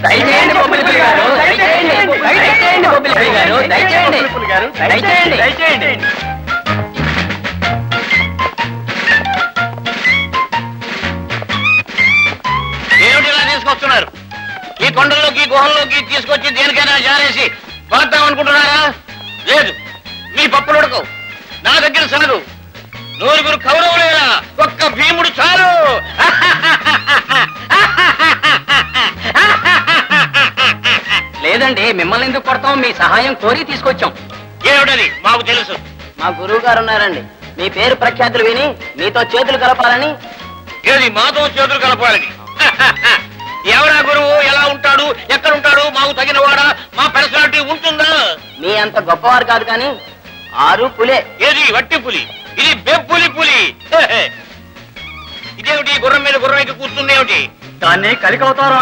దయచేయండి బొబ్బిలి గారు, దయచేయండి బొబ్బిలి గారు, దయచేయండి. ఏమిటిలా తీసుకొస్తున్నారు? ఈ కొండల్లోకి గుహల్లోకి తీసుకొచ్చి దేనికైనా జారేసి వాద్దాం అనుకుంటున్నారా? లేదు, మీ పప్పులు ఉడకవు, నా దగ్గర సనదు. నూరుగురు కౌరవులేలా ఒక్క భీముడు చాలు. లేదండి, మిమ్మల్ని ఎందుకు కొడతాం? మీ సహాయం కోరి తీసుకొచ్చాం. ఏమిటది? మాకు తెలుసు. మా గురువు గారు ఉన్నారండి, మీ పేరు ప్రఖ్యాతులు విని మీతో చేతులు కలపాలని. ఏది మాతో చేతులు కలపాలని? ఎవరా గురువు? ఎలా ఉంటాడు? ఎక్కడ ఉంటాడు? మాకు తగిన వాడా? మా పర్సనాలిటీ ఉంటుందా? మీ అంత గొప్పవారు కాదు కానీ 6 పులే. ఏది వట్టి పులి? ఇది బెప్పులి పులి. ఇదేమిటి? గుర్రం మీద గుర్రం ఎక్కి కూర్చుంది ఏమిటి? దాన్ని కలికవుతారు.